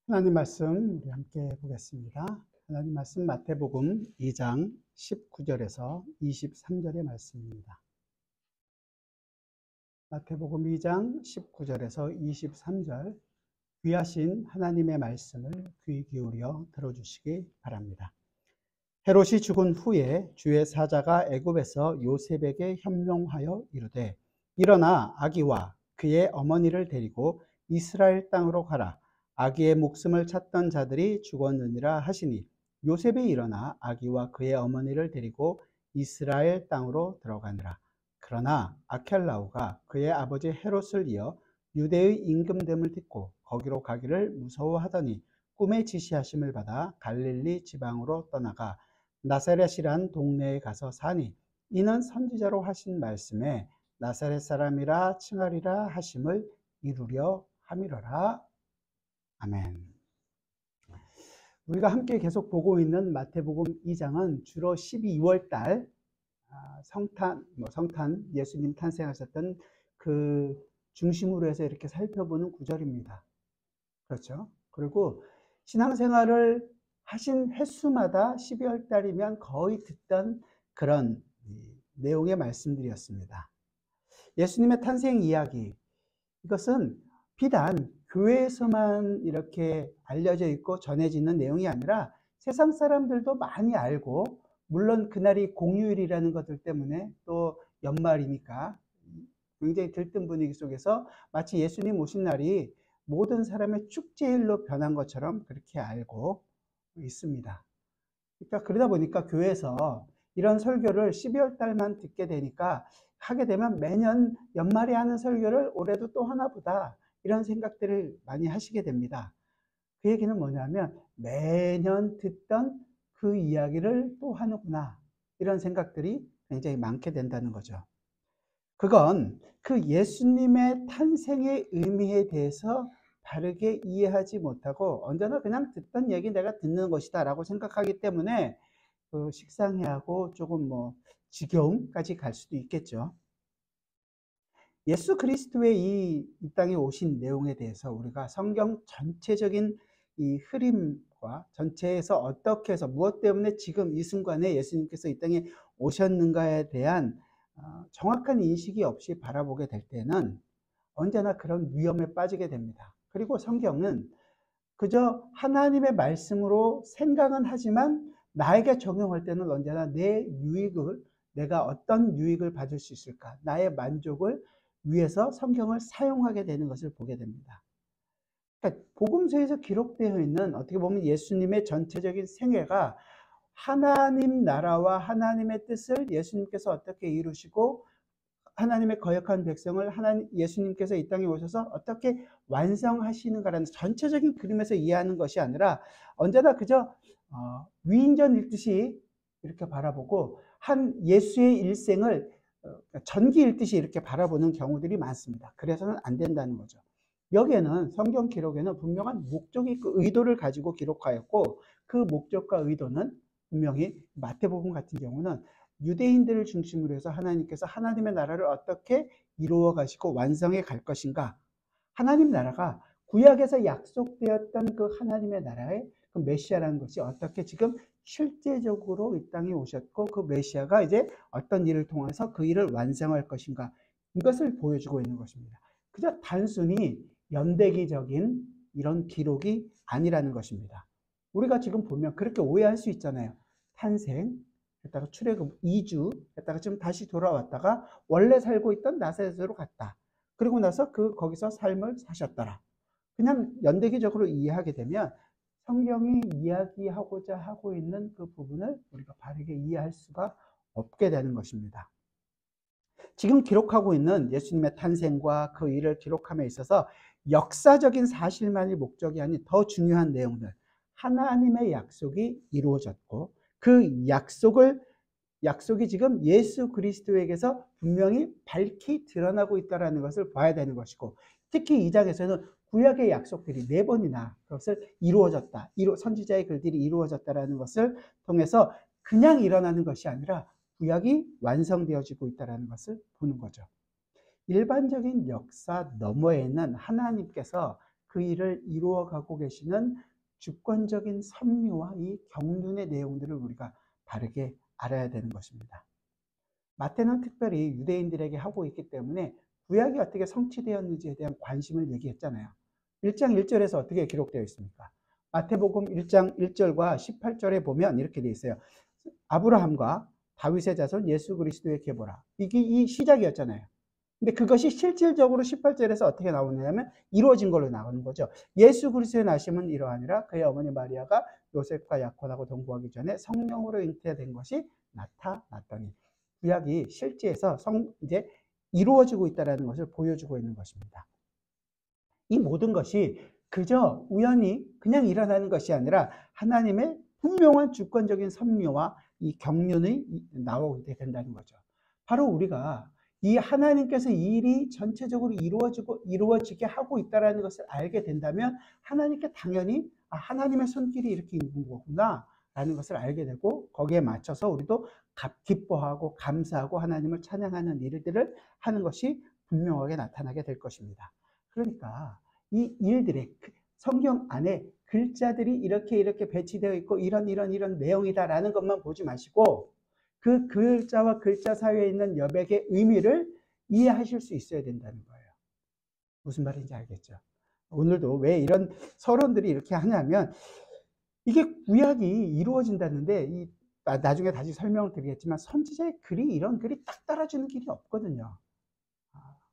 하나님 말씀 우리 함께 보겠습니다. 하나님 말씀 마태복음 2장 19절에서 23절의 말씀입니다. 마태복음 2장 19절에서 23절 귀하신 하나님의 말씀을 귀 기울여 들어주시기 바랍니다. 헤롯이 죽은 후에 주의 사자가 애굽에서 요셉에게 현명하여 이르되 일어나 아기와 그의 어머니를 데리고 이스라엘 땅으로 가라. 아기의 목숨을 찾던 자들이 죽었느니라 하시니 요셉이 일어나 아기와 그의 어머니를 데리고 이스라엘 땅으로 들어가니라. 그러나 아켈라오가 그의 아버지 헤롯을 이어 유대의 임금됨을 듣고 거기로 가기를 무서워하더니 꿈에 지시하심을 받아 갈릴리 지방으로 떠나가 나사렛이란 동네에 가서 사니 이는 선지자로 하신 말씀에 나사렛 사람이라 칭하리라 하심을 이루려 함이로라. 아멘. 우리가 함께 계속 보고 있는 마태복음 2장은 주로 12월 달 성탄 예수님 탄생하셨던 그 중심으로 해서 이렇게 살펴보는 구절입니다. 그렇죠? 그리고 신앙생활을 하신 횟수마다 12월 달이면 거의 듣던 그런 내용의 말씀들이었습니다. 예수님의 탄생 이야기, 이것은 비단 교회에서만 이렇게 알려져 있고 전해지는 내용이 아니라 세상 사람들도 많이 알고, 물론 그날이 공휴일이라는 것들 때문에 또 연말이니까 굉장히 들뜬 분위기 속에서 마치 예수님 오신 날이 모든 사람의 축제일로 변한 것처럼 그렇게 알고 있습니다. 그러니까 그러다 보니까 교회에서 이런 설교를 12월 달만 듣게 되니까 하게 되면 매년 연말에 하는 설교를 올해도 또 하나 보다, 이런 생각들을 많이 하시게 됩니다. 그 얘기는 뭐냐면 매년 듣던 그 이야기를 또 하는구나, 이런 생각들이 굉장히 많게 된다는 거죠. 그건 그 예수님의 탄생의 의미에 대해서 바르게 이해하지 못하고 언제나 그냥 듣던 얘기 내가 듣는 것이다 라고 생각하기 때문에 식상해하고 조금 지겨움까지 갈 수도 있겠죠. 예수 그리스도의 이 땅에 오신 내용에 대해서 우리가 성경 전체적인 이 흐름과 전체에서 어떻게 해서 무엇 때문에 지금 이 순간에 예수님께서 이 땅에 오셨는가에 대한 정확한 인식이 없이 바라보게 될 때는 언제나 그런 위험에 빠지게 됩니다. 그리고 성경은 그저 하나님의 말씀으로 생각은 하지만 나에게 적용할 때는 언제나 내가 어떤 유익을 받을 수 있을까, 나의 만족을 위해서 성경을 사용하게 되는 것을 보게 됩니다. 그러니까 복음서에서 기록되어 있는, 어떻게 보면 예수님의 전체적인 생애가 하나님 나라와 하나님의 뜻을 예수님께서 어떻게 이루시고 하나님의 거역한 백성을 예수님께서 이 땅에 오셔서 어떻게 완성하시는가라는 전체적인 그림에서 이해하는 것이 아니라 언제나 그저 위인전 읽듯이 이렇게 바라보고 한 예수의 일생을 전기 읽듯이 이렇게 바라보는 경우들이 많습니다. 그래서는 안 된다는 거죠. 여기에는 성경 기록에는 분명한 목적이 있고 의도를 가지고 기록하였고, 그 목적과 의도는 분명히 마태복음 같은 경우는 유대인들을 중심으로 해서 하나님께서 하나님의 나라를 어떻게 이루어 가시고 완성해 갈 것인가, 하나님 나라가 구약에서 약속되었던 그 하나님의 나라의 그 메시아라는 것이 어떻게 지금 실제적으로 이 땅에 오셨고 그 메시아가 이제 어떤 일을 통해서 그 일을 완성할 것인가, 이것을 보여주고 있는 것입니다. 그저 단순히 연대기적인 이런 기록이 아니라는 것입니다. 우리가 지금 보면 그렇게 오해할 수 있잖아요. 탄생 했다가 출애굽 2주 했다가 지금 다시 돌아왔다가 원래 살고 있던 나사렛으로 갔다. 그리고 나서 거기서 삶을 사셨더라. 그냥 연대기적으로 이해하게 되면 성경이 이야기하고자 하고 있는 그 부분을 우리가 바르게 이해할 수가 없게 되는 것입니다. 지금 기록하고 있는 예수님의 탄생과 그 일을 기록함에 있어서 역사적인 사실만이 목적이 아닌 더 중요한 내용들, 하나님의 약속이 이루어졌고 그 약속이 지금 예수 그리스도에게서 분명히 밝히 드러나고 있다는 것을 봐야 되는 것이고, 특히 이 장에서는 구약의 약속들이 4번이나 그것을 이루어졌다, 선지자의 글들이 이루어졌다는 것을 통해서 그냥 일어나는 것이 아니라 구약이 완성되어지고 있다는 것을 보는 거죠. 일반적인 역사 너머에는 하나님께서 그 일을 이루어가고 계시는 주권적인 섭리와 이 경륜의 내용들을 우리가 바르게 알아야 되는 것입니다. 마태는 특별히 유대인들에게 하고 있기 때문에 구약이 어떻게 성취되었는지에 대한 관심을 얘기했잖아요. 1장 1절에서 어떻게 기록되어 있습니까? 마태복음 1장 1절과 18절에 보면 이렇게 되어 있어요. 아브라함과 다윗의 자손 예수 그리스도의 계보라. 이게 이 시작이었잖아요. 근데 그것이 실질적으로 18절에서 어떻게 나오냐면 이루어진 걸로 나오는 거죠. 예수 그리스도의 나심은 이러하니라. 그의 어머니 마리아가 요셉과 약혼하고 동거하기 전에 성령으로 잉태된 것이 나타났더니, 구약이 실제에서 이제 이루어지고 있다는 것을 보여주고 있는 것입니다. 이 모든 것이 그저 우연히 그냥 일어나는 것이 아니라 하나님의 분명한 주권적인 섭리와 이 경륜이 나오게 된다는 거죠. 바로 우리가 이 하나님께서 이 일이 전체적으로 이루어지게 하고 있다는 것을 알게 된다면 하나님께 당연히 하나님의 손길이 이렇게 있는 거구나 라는 것을 알게 되고, 거기에 맞춰서 우리도 기뻐하고 감사하고 하나님을 찬양하는 일들을 하는 것이 분명하게 나타나게 될 것입니다. 그러니까 이 일들의 성경 안에 글자들이 이렇게 배치되어 있고 이런 내용이다라는 것만 보지 마시고 그 글자와 글자 사이에 있는 여백의 의미를 이해하실 수 있어야 된다는 거예요. 무슨 말인지 알겠죠? 오늘도 왜 이런 서론들이 이렇게 하냐면, 이게 구약이 이루어진다는데 나중에 다시 설명을 드리겠지만 선지자의 글이 이런 글이 딱 따라주는 길이 없거든요.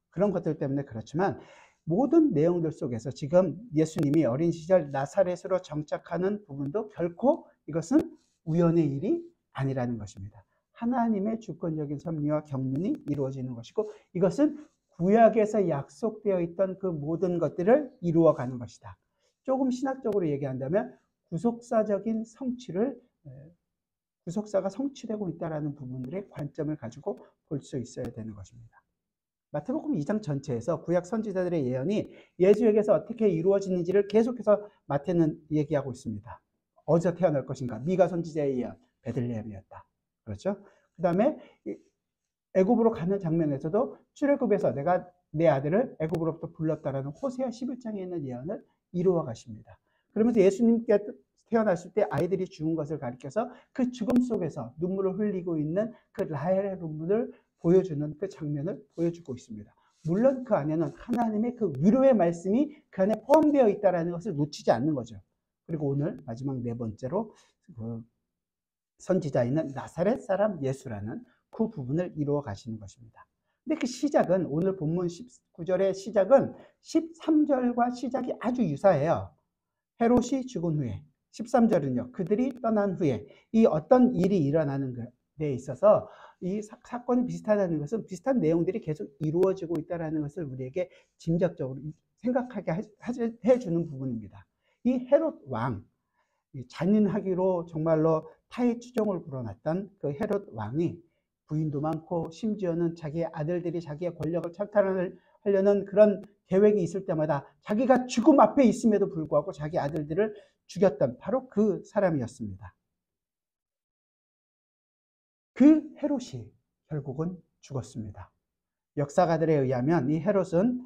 그런 것들 때문에 그렇지만 모든 내용들 속에서 지금 예수님이 어린 시절 나사렛으로 정착하는 부분도 결코 이것은 우연의 일이 아니라는 것입니다. 하나님의 주권적인 섭리와 경륜이 이루어지는 것이고, 이것은 구약에서 약속되어 있던 그 모든 것들을 이루어가는 것이다. 조금 신학적으로 얘기한다면 구속사적인 구속사가 성취되고 있다는 부분들의 관점을 가지고 볼 수 있어야 되는 것입니다. 마태복음 2장 전체에서 구약 선지자들의 예언이 예수에게서 어떻게 이루어지는지를 계속해서 마태는 얘기하고 있습니다. 어디서 태어날 것인가? 미가 선지자의 예언, 베들레헴이었다. 그렇죠? 그 다음에 애굽으로 가는 장면에서도 출애굽에서 내가 내 아들을 애굽으로부터 불렀다라는 호세아 11장에 있는 예언을 이루어 가십니다. 그러면서 예수님께 태어났을 때 아이들이 죽은 것을 가리켜서 그 죽음 속에서 눈물을 흘리고 있는 그 라헬의 눈물을 보여주는 그 장면을 보여주고 있습니다. 물론 그 안에는 하나님의 그 위로의 말씀이 그 안에 포함되어 있다는 것을 놓치지 않는 거죠. 그리고 오늘 마지막 네 번째로 그 선지자인 나사렛 사람 예수라는 그 부분을 이루어 가시는 것입니다. 근데 그 시작은, 오늘 본문 19절의 시작은 13절과 시작이 아주 유사해요. 헤롯이 죽은 후에, 13절은요, 그들이 떠난 후에 이 어떤 일이 일어나는 데 있어서 이 사건이 비슷하다는 것은 비슷한 내용들이 계속 이루어지고 있다는 것을 우리에게 짐작적으로 생각하게 해주는 부분입니다. 이 헤롯 왕, 잔인하기로 정말로 타의 추종을 불어놨던 그 헤롯 왕이 부인도 많고 심지어는 자기의 아들들이 자기의 권력을 찬탈하려는 그런 계획이 있을 때마다 자기가 죽음 앞에 있음에도 불구하고 자기 아들들을 죽였던 바로 그 사람이었습니다. 그 헤롯이 결국은 죽었습니다. 역사가들에 의하면 이 헤롯은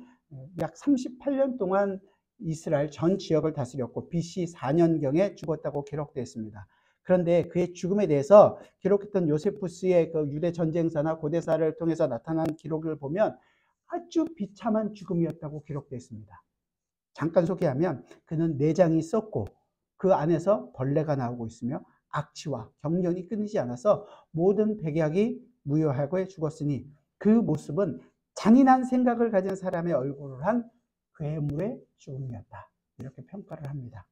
약 38년 동안 이스라엘 전 지역을 다스렸고 BC 4년경에 죽었다고 기록되어 있습니다. 그런데 그의 죽음에 대해서 기록했던 요세푸스의 그 유대 전쟁사나 고대사를 통해서 나타난 기록을 보면 아주 비참한 죽음이었다고 기록되어 있습니다. 잠깐 소개하면 그는 내장이 썩고 그 안에서 벌레가 나오고 있으며 악취와 경련이 끊이지 않아서 모든 백약이 무효하고 죽었으니 그 모습은 잔인한 생각을 가진 사람의 얼굴을 한 괴물의 죽음이었다. 이렇게 평가를 합니다.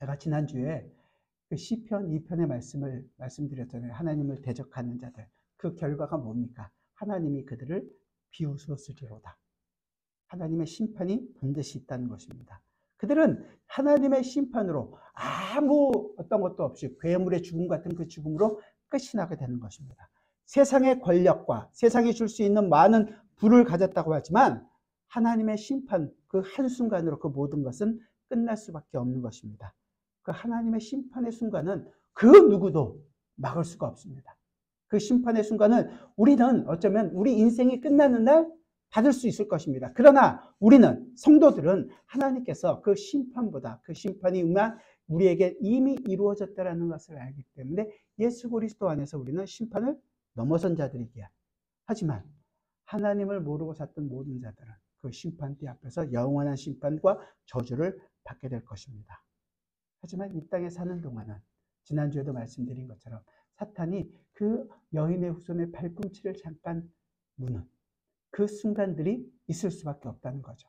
제가 지난주에 그 시편 2편의 말씀을 말씀드렸잖아요. 하나님을 대적하는 자들. 그 결과가 뭡니까? 하나님이 그들을 비웃으시리로다. 하나님의 심판이 반드시 있다는 것입니다. 그들은 하나님의 심판으로 아무 어떤 것도 없이 괴물의 죽음 같은 그 죽음으로 끝이 나게 되는 것입니다. 세상의 권력과 세상이 줄 수 있는 많은 부를 가졌다고 하지만 하나님의 심판, 그 한순간으로 그 모든 것은 끝날 수밖에 없는 것입니다. 그 하나님의 심판의 순간은 그 누구도 막을 수가 없습니다. 그 심판의 순간은 우리는 어쩌면 우리 인생이 끝나는 날 받을 수 있을 것입니다. 그러나 우리는 성도들은 하나님께서 그 심판보다 그 심판이 임한 우리에게 이미 이루어졌다는 것을 알기 때문에 예수 그리스도 안에서 우리는 심판을 넘어선 자들이기야. 하지만 하나님을 모르고 샀던 모든 자들은 그 심판대 앞에서 영원한 심판과 저주를 받게 될 것입니다. 하지만 이 땅에 사는 동안은 지난주에도 말씀드린 것처럼 사탄이 그 여인의 후손의 발꿈치를 잠깐 무는 그 순간들이 있을 수밖에 없다는 거죠.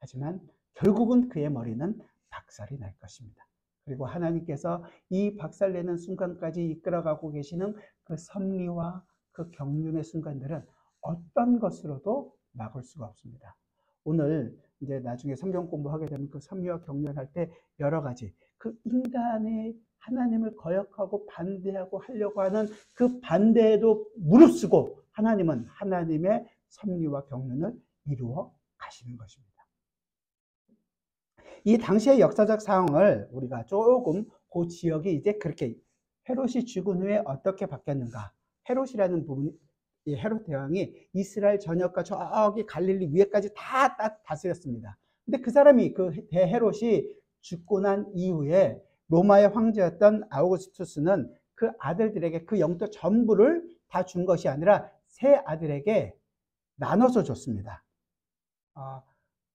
하지만 결국은 그의 머리는 박살이 날 것입니다. 그리고 하나님께서 이 박살내는 순간까지 이끌어가고 계시는 그 섭리와 그 경륜의 순간들은 어떤 것으로도 막을 수가 없습니다. 오늘 이제 나중에 성경 공부하게 되면 그 섭리와 경륜할 때 여러 가지 그 인간의 하나님을 거역하고 반대하고 하려고 하는 그 반대에도 무릅쓰고 하나님은 하나님의 섭리와 경륜을 이루어 가시는 것입니다. 이 당시의 역사적 상황을 우리가 조금 그 지역이 이제 그렇게 헤롯이 죽은 후에 어떻게 바뀌었는가. 헤롯이라는 부분이 이 헤롯 대왕이 이스라엘 전역과 저기 갈릴리 위에까지 다 다스렸습니다. 근데 그 사람이 그 대헤롯이 죽고 난 이후에 로마의 황제였던 아우구스투스는 그 아들들에게 그 영토 전부를 다 준 것이 아니라 세 아들에게 나눠서 줬습니다.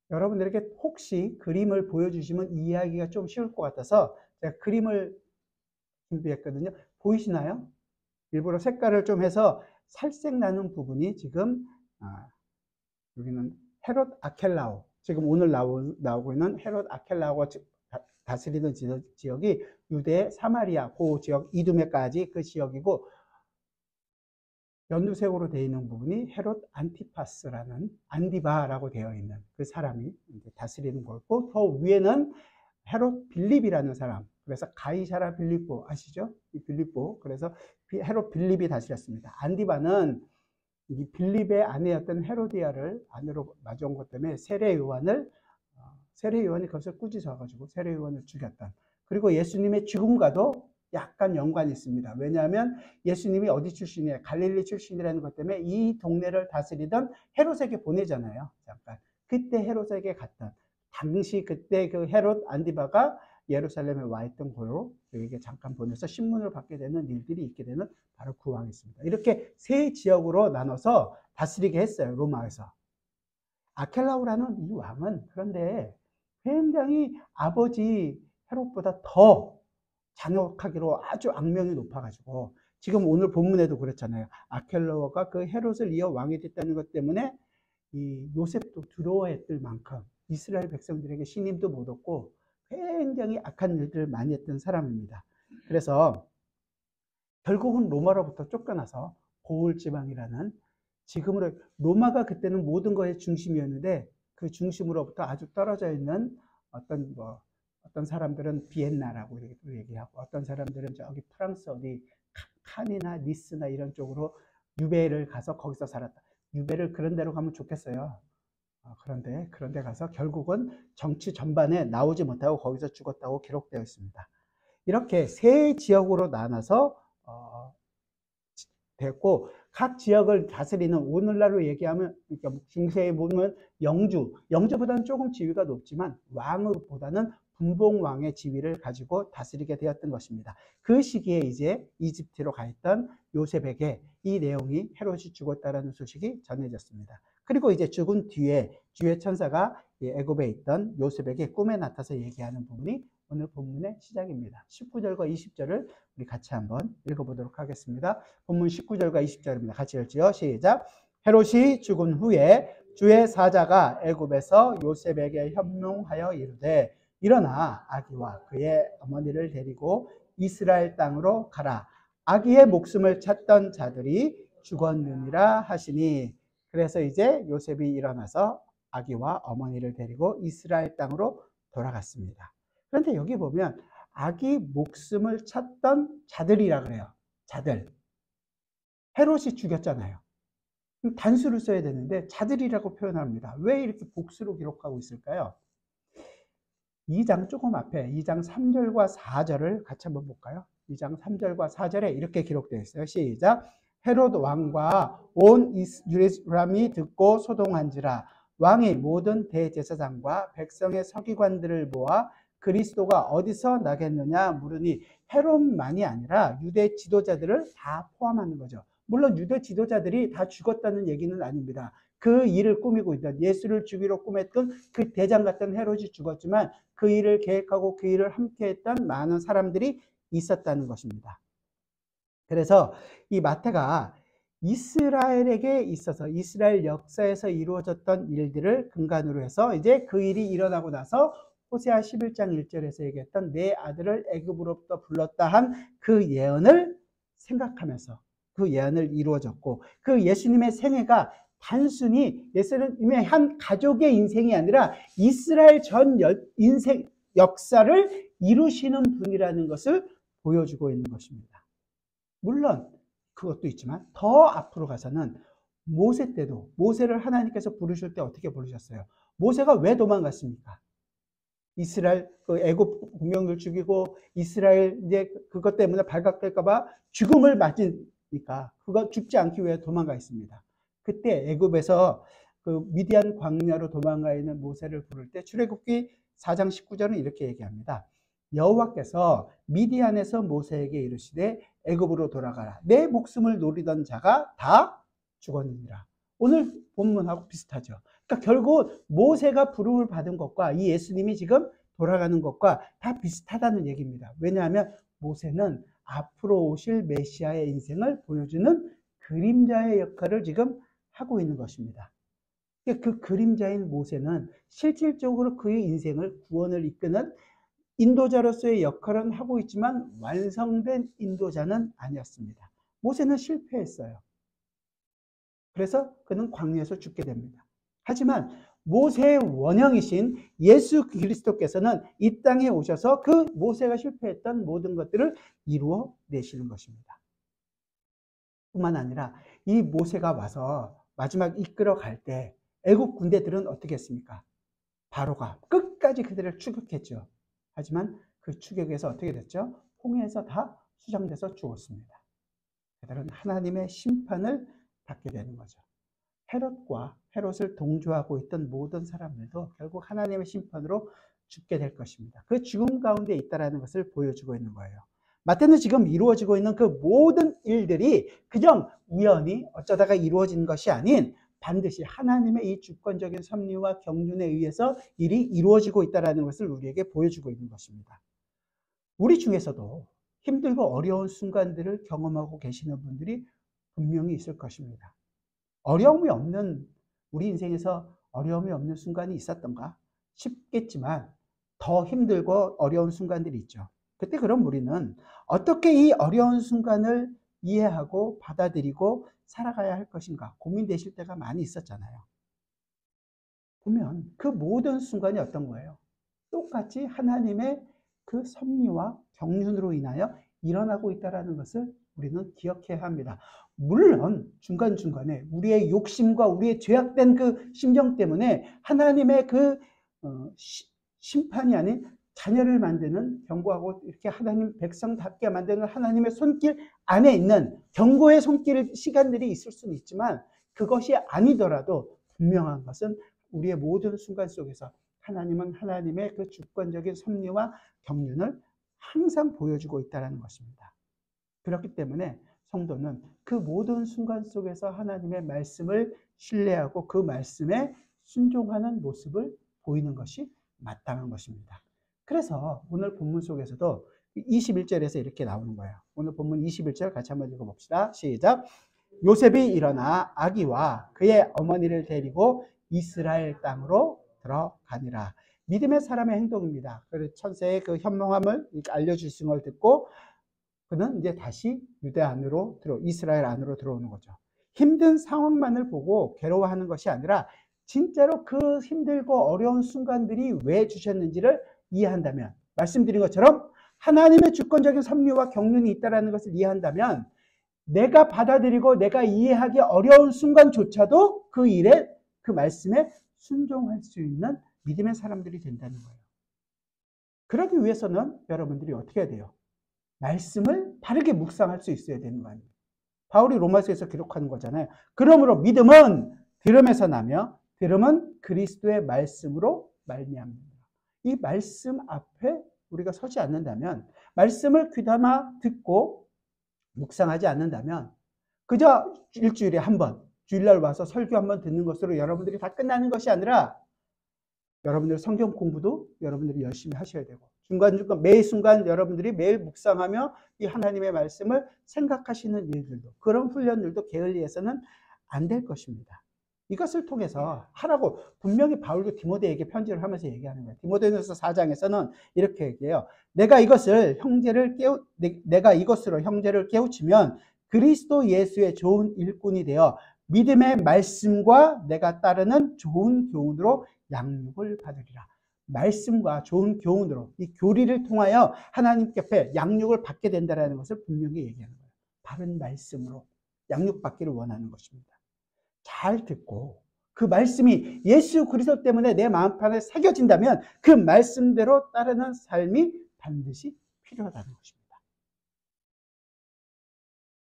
여러분들에게 혹시 그림을 보여주시면 이해하기가 좀 쉬울 것 같아서 제가 그림을 준비했거든요. 보이시나요? 일부러 색깔을 좀 해서 살색 나는 부분이 지금 여기는 헤롯 아켈라오, 지금 오늘 나오고 있는 헤롯 아켈라오가 다스리던 지역이 유대 사마리아 그 지역 이두메까지 그 지역이고, 연두색으로 되어 있는 부분이 헤롯 안티파스라는 안디바라고 되어 있는 그 사람이 다스리는 거고, 더 위에는 헤롯 빌립이라는 사람, 그래서 가이사라 빌립보 아시죠? 이 빌립보, 그래서 헤롯 빌립이 다스렸습니다. 안디바는 이 빌립의 아내였던 헤로디아를 아내로 마주한 것 때문에 세례 요한이 그것을 꾸짖어가지고 세례 요한을 죽였던, 그리고 예수님의 죽음과도 약간 연관이 있습니다. 왜냐하면 예수님이 어디 출신이에요? 갈릴리 출신이라는 것 때문에 이 동네를 다스리던 헤롯에게 보내잖아요. 잠깐. 그때 헤롯에게 갔던, 당시 그때 그 헤롯 안디바가 예루살렘에 와 있던頃 그에게 잠깐 보내서 신문을 받게 되는 일들이 있게 되는 바로 그 왕이었습니다. 이렇게 세 지역으로 나눠서 다스리게 했어요. 로마에서. 아켈라오라는 이 왕은 그런데 굉장히 아버지 헤롯보다 더 잔혹하기로 아주 악명이 높아가지고, 지금 오늘 본문에도 그렇잖아요. 아켈라오가 그 헤롯을 이어 왕이 됐다는 것 때문에 이 요셉도 두려워했을 만큼 이스라엘 백성들에게 신임도 못 얻고 굉장히 악한 일들을 많이 했던 사람입니다. 그래서 결국은 로마로부터 쫓겨나서 고을 지방이라는, 지금으로 로마가 그때는 모든 것의 중심이었는데 그 중심으로부터 아주 떨어져 있는 어떤 사람들은 비엔나라고 얘기하고, 어떤 사람들은 저기 프랑스 어디 칸이나 니스나 이런 쪽으로 유배를 가서 거기서 살았다. 유배를 그런 데로 가면 좋겠어요. 그런데 그런 데 가서 결국은 정치 전반에 나오지 못하고 거기서 죽었다고 기록되어 있습니다. 이렇게 세 지역으로 나눠서 됐고, 각 지역을 다스리는, 오늘날로 얘기하면 그러니까 중세에 보면 영주보다는 조금 지위가 높지만 왕보다는 분봉왕의 지위를 가지고 다스리게 되었던 것입니다. 그 시기에 이제 이집트로 가 있던 요셉에게 이 내용이 헤롯이 죽었다라는 소식이 전해졌습니다. 그리고 이제 죽은 뒤에 주의 천사가 애굽에 있던 요셉에게 꿈에 나타서 얘기하는 부분이 오늘 본문의 시작입니다. 19절과 20절을 우리 같이 한번 읽어보도록 하겠습니다. 본문 19절과 20절입니다. 같이 읽지요. 시작. 헤롯이 죽은 후에 주의 사자가 애굽에서 요셉에게 현명하여 이르되, 일어나 아기와 그의 어머니를 데리고 이스라엘 땅으로 가라. 아기의 목숨을 찾던 자들이 죽었느니라 하시니. 그래서 이제 요셉이 일어나서 아기와 어머니를 데리고 이스라엘 땅으로 돌아갔습니다. 그런데 여기 보면 아기 목숨을 찾던 자들이라 그래요. 자들. 헤롯이 죽였잖아요. 단수를 써야 되는데 자들이라고 표현합니다. 왜 이렇게 복수로 기록하고 있을까요? 2장 조금 앞에 2장 3절과 4절을 같이 한번 볼까요? 2장 3절과 4절에 이렇게 기록되어 있어요. 시작. 헤롯 왕과 온 예루살렘이 듣고 소동한지라. 왕이 모든 대제사장과 백성의 서기관들을 모아 그리스도가 어디서 나겠느냐 물으니 헤롯만이 아니라 유대 지도자들을 다 포함하는 거죠. 물론 유대 지도자들이 다 죽었다는 얘기는 아닙니다. 그 일을 꾸미고 있던, 예수를 죽이로 꾸몄던 그 대장 같은 헤롯이 죽었지만 그 일을 계획하고 그 일을 함께했던 많은 사람들이 있었다는 것입니다. 그래서 이 마태가 이스라엘에게 있어서 이스라엘 역사에서 이루어졌던 일들을 근간으로 해서 이제 그 일이 일어나고 나서 호세아 11장 1절에서 얘기했던 내 아들을 애굽으로부터 불렀다 한 그 예언을 생각하면서 그 예언을 이루어졌고, 그 예수님의 생애가 단순히 예수님의 한 가족의 인생이 아니라 이스라엘 전 인생 역사를 이루시는 분이라는 것을 보여주고 있는 것입니다. 물론 그것도 있지만 더 앞으로 가서는 모세 때도, 모세를 하나님께서 부르실 때 어떻게 부르셨어요? 모세가 왜 도망갔습니까? 이스라엘 그 애굽 국명들 죽이고 이스라엘 이제 그것 때문에 발각될까봐 죽음을 맞으니까 그거 죽지 않기 위해 도망가 있습니다. 그때 애굽에서 그 미디안 광야로 도망가 있는 모세를 부를 때 출애굽기 4장 19절은 이렇게 얘기합니다. 여호와께서 미디안에서 모세에게 이르시되 애굽으로 돌아가라. 내 목숨을 노리던 자가 다 죽었느니라. 오늘 본문하고 비슷하죠. 그러니까 결국 모세가 부름을 받은 것과 이 예수님이 지금 돌아가는 것과 다 비슷하다는 얘기입니다. 왜냐하면 모세는 앞으로 오실 메시아의 인생을 보여주는 그림자의 역할을 지금 하고 있는 것입니다. 그 그림자인 모세는 실질적으로 그의 인생을 구원을 이끄는 인도자로서의 역할은 하고 있지만 완성된 인도자는 아니었습니다. 모세는 실패했어요. 그래서 그는 광야에서 죽게 됩니다. 하지만 모세의 원형이신 예수 그리스도께서는 이 땅에 오셔서 그 모세가 실패했던 모든 것들을 이루어 내시는 것입니다. 뿐만 아니라 이 모세가 와서 마지막 이끌어 갈 때 애국 군대들은 어떻게 했습니까? 바로가 끝까지 그들을 추격했죠. 하지만 그 추격에서 어떻게 됐죠? 홍해에서 다 수장돼서 죽었습니다. 그들은 하나님의 심판을 받게 되는 거죠. 헤롯을 동조하고 있던 모든 사람들도 결국 하나님의 심판으로 죽게 될 것입니다. 그 죽음 가운데 있다는 것을 보여주고 있는 거예요. 마태는 지금 이루어지고 있는 그 모든 일들이 그냥 우연히 어쩌다가 이루어진 것이 아닌 반드시 하나님의 이 주권적인 섭리와 경륜에 의해서 일이 이루어지고 있다는 것을 우리에게 보여주고 있는 것입니다. 우리 중에서도 힘들고 어려운 순간들을 경험하고 계시는 분들이 분명히 있을 것입니다. 어려움이 없는, 우리 인생에서 어려움이 없는 순간이 있었던가 싶겠지만 더 힘들고 어려운 순간들이 있죠. 그때 그럼 우리는 어떻게 이 어려운 순간을 이해하고 받아들이고 살아가야 할 것인가 고민되실 때가 많이 있었잖아요. 보면 그 모든 순간이 어떤 거예요? 똑같이 하나님의 그 섭리와 경륜으로 인하여 일어나고 있다는 것을 우리는 기억해야 합니다. 물론 중간중간에 우리의 욕심과 우리의 죄악된 그 심정 때문에 하나님의 그 심판이 아닌 자녀를 만드는, 경고하고 이렇게 하나님 백성답게 만드는 하나님의 손길 안에 있는 경고의 손길 시간들이 있을 수는 있지만 그것이 아니더라도 분명한 것은 우리의 모든 순간 속에서 하나님은 하나님의 그 주권적인 섭리와 경륜을 항상 보여주고 있다는 것입니다. 그렇기 때문에 성도는 그 모든 순간 속에서 하나님의 말씀을 신뢰하고 그 말씀에 순종하는 모습을 보이는 것이 마땅한 것입니다. 그래서 오늘 본문 속에서도 21절에서 이렇게 나오는 거예요. 오늘 본문 21절 같이 한번 읽어봅시다. 시작. 요셉이 일어나 아기와 그의 어머니를 데리고 이스라엘 땅으로 들어가니라. 믿음의 사람의 행동입니다. 그래서 천세의 그 현명함을 알려주신 걸 듣고 그는 이제 다시 유대 안으로 이스라엘 안으로 들어오는 거죠. 힘든 상황만을 보고 괴로워하는 것이 아니라 진짜로 그 힘들고 어려운 순간들이 왜 주셨는지를 이해한다면, 말씀드린 것처럼 하나님의 주권적인 섭리와 경륜이 있다는 것을 이해한다면 내가 받아들이고 내가 이해하기 어려운 순간조차도 그 일에, 그 말씀에 순종할 수 있는 믿음의 사람들이 된다는 거예요. 그러기 위해서는 여러분들이 어떻게 해야 돼요? 말씀을 바르게 묵상할 수 있어야 되는 거 아니에요. 바울이 로마서에서 기록하는 거잖아요. 그러므로 믿음은 들음에서 나며 들음은 그리스도의 말씀으로 말미암는다. 이 말씀 앞에 우리가 서지 않는다면, 말씀을 귀담아 듣고 묵상하지 않는다면 그저 일주일에 한 번, 주일날 와서 설교 한 번 듣는 것으로 여러분들이 다 끝나는 것이 아니라 여러분들 성경 공부도 여러분들이 열심히 하셔야 되고, 중간중간 매 순간 여러분들이 매일 묵상하며 이 하나님의 말씀을 생각하시는 일들도, 그런 훈련들도 게을리해서는 안 될 것입니다. 이것을 통해서 하라고 분명히 바울도 디모데에게 편지를 하면서 얘기하는 거예요. 디모데전서 4장에서는 이렇게 얘기해요. 내가 이것으로 형제를 깨우치면 그리스도 예수의 좋은 일꾼이 되어 믿음의 말씀과 내가 따르는 좋은 교훈으로 양육을 받으리라. 말씀과 좋은 교훈으로, 이 교리를 통하여 하나님께 앞에 양육을 받게 된다는 것을 분명히 얘기하는 거예요. 바른 말씀으로 양육받기를 원하는 것입니다. 잘 듣고 그 말씀이 예수 그리스도 때문에 내 마음판에 새겨진다면 그 말씀대로 따르는 삶이 반드시 필요하다는 것입니다.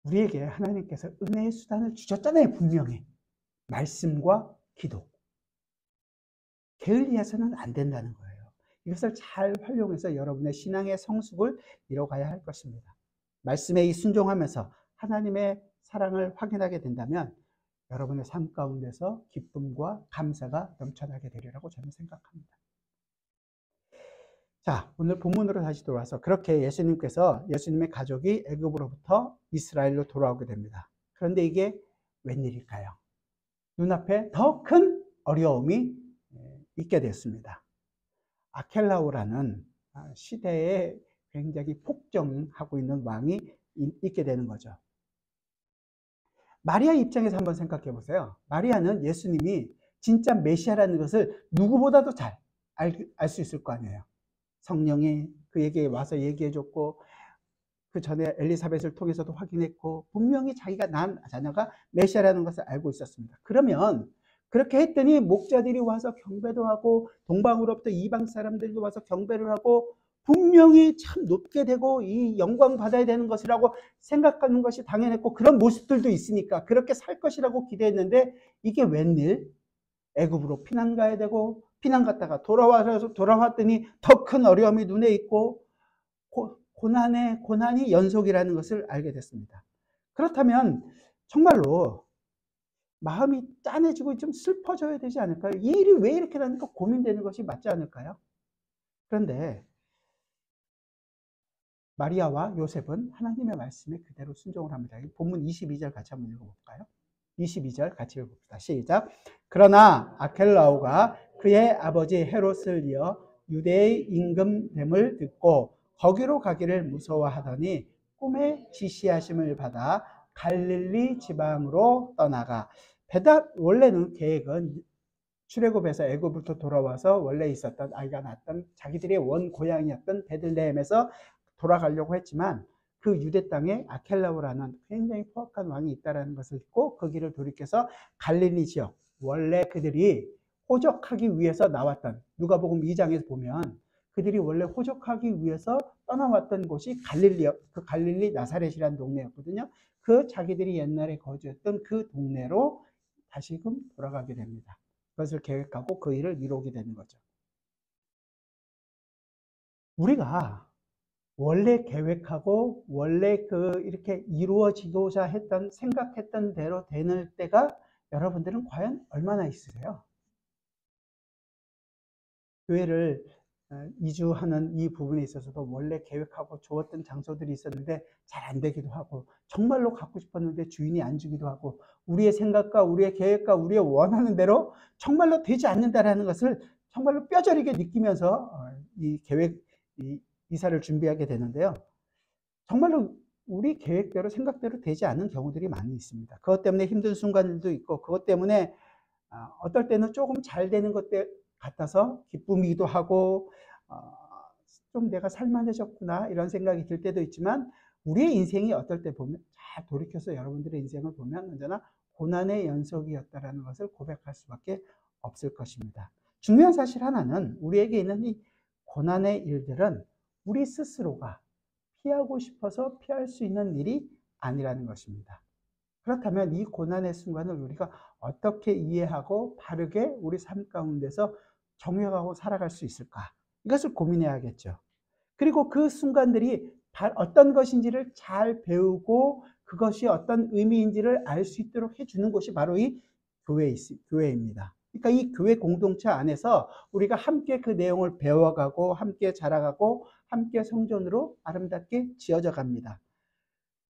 우리에게 하나님께서 은혜의 수단을 주셨잖아요. 분명히 말씀과 기도. 게을리해서는 안 된다는 거예요. 이것을 잘 활용해서 여러분의 신앙의 성숙을 이뤄가야 할 것입니다. 말씀에 순종하면서 하나님의 사랑을 확인하게 된다면 여러분의 삶 가운데서 기쁨과 감사가 넘쳐나게 되리라고 저는 생각합니다. 자, 오늘 본문으로 다시 돌아와서, 그렇게 예수님의 가족이 애굽으로부터 이스라엘로 돌아오게 됩니다. 그런데 이게 웬일일까요? 눈앞에 더 큰 어려움이 있게 됐습니다. 아켈라오라는 시대에 굉장히 폭정하고 있는 왕이 있게 되는 거죠. 마리아 입장에서 한번 생각해 보세요. 마리아는 예수님이 진짜 메시아라는 것을 누구보다도 잘 알 수 있을 거 아니에요. 성령이 그에게 와서 얘기해 줬고, 그 전에 엘리사벳을 통해서도 확인했고, 분명히 자기가 낳은 자녀가 메시아라는 것을 알고 있었습니다. 그러면 그렇게 했더니 목자들이 와서 경배도 하고, 동방으로부터 이방 사람들도 와서 경배를 하고, 분명히 참 높게 되고 이 영광 받아야 되는 것이라고 생각하는 것이 당연했고, 그런 모습들도 있으니까 그렇게 살 것이라고 기대했는데, 이게 웬일? 애굽으로 피난 가야 되고, 피난 갔다가 돌아왔더니 더 큰 어려움이 눈에 있고, 고난이 연속이라는 것을 알게 됐습니다. 그렇다면 정말로 마음이 짠해지고 좀 슬퍼져야 되지 않을까요? 이 일이 왜 이렇게 나니까 고민되는 것이 맞지 않을까요? 그런데 마리아와 요셉은 하나님의 말씀에 그대로 순종을 합니다. 본문 22절 같이 한번 읽어볼까요? 22절 같이 읽어봅시다. 시작. 그러나 아켈라오가 그의 아버지 헤롯을 이어 유대의 임금됨을 듣고 거기로 가기를 무서워하더니 꿈에 지시하심을 받아 갈릴리 지방으로 떠나가. 원래는 계획은 출애굽에서 애굽부터 돌아와서 원래 있었던, 아이가 낳았던 자기들의 원 고향이었던 베들레헴에서 돌아가려고 했지만, 그 유대 땅에 아켈라오라는 굉장히 포악한 왕이 있다는 것을 듣고 그 길을 돌이켜서 갈릴리 지역, 원래 그들이 호적하기 위해서 나왔던, 누가복음 2장에서 보면 그들이 원래 호적하기 위해서 떠나왔던 곳이 그 갈릴리 나사렛이라는 동네였거든요. 그 자기들이 옛날에 거주했던 그 동네로 다시금 돌아가게 됩니다. 그것을 계획하고 그 일을 이루게 되는 거죠. 우리가 원래 계획하고 원래 이렇게 이루어지고자 생각했던 대로 되는 때가 여러분들은 과연 얼마나 있으세요? 교회를 이주하는 이 부분에 있어서도 원래 계획하고 좋았던 장소들이 있었는데 잘 안 되기도 하고, 정말로 갖고 싶었는데 주인이 안 주기도 하고, 우리의 생각과 우리의 계획과 우리의 원하는 대로 정말로 되지 않는다라는 것을 정말로 뼈저리게 느끼면서 이사를 준비하게 되는데요. 정말로 우리 계획대로 생각대로 되지 않는 경우들이 많이 있습니다. 그것 때문에 힘든 순간들도 있고, 그것 때문에 어떨 때는 조금 잘 되는 것 같아서 기쁨이기도 하고, 좀 내가 살만해졌구나 이런 생각이 들 때도 있지만, 우리의 인생이 어떨 때 보면, 잘 돌이켜서 여러분들의 인생을 보면 언제나 고난의 연속이었다라는 것을 고백할 수밖에 없을 것입니다. 중요한 사실 하나는, 우리에게 있는 이 고난의 일들은 우리 스스로가 피하고 싶어서 피할 수 있는 일이 아니라는 것입니다. 그렇다면 이 고난의 순간을 우리가 어떻게 이해하고 바르게 우리 삶 가운데서 정형하고 살아갈 수 있을까? 이것을 고민해야겠죠. 그리고 그 순간들이 어떤 것인지를 잘 배우고 그것이 어떤 의미인지를 알 수 있도록 해주는 곳이 바로 이 교회입니다. 그러니까 이 교회 공동체 안에서 우리가 함께 그 내용을 배워가고 함께 자라가고 함께 성전으로 아름답게 지어져 갑니다.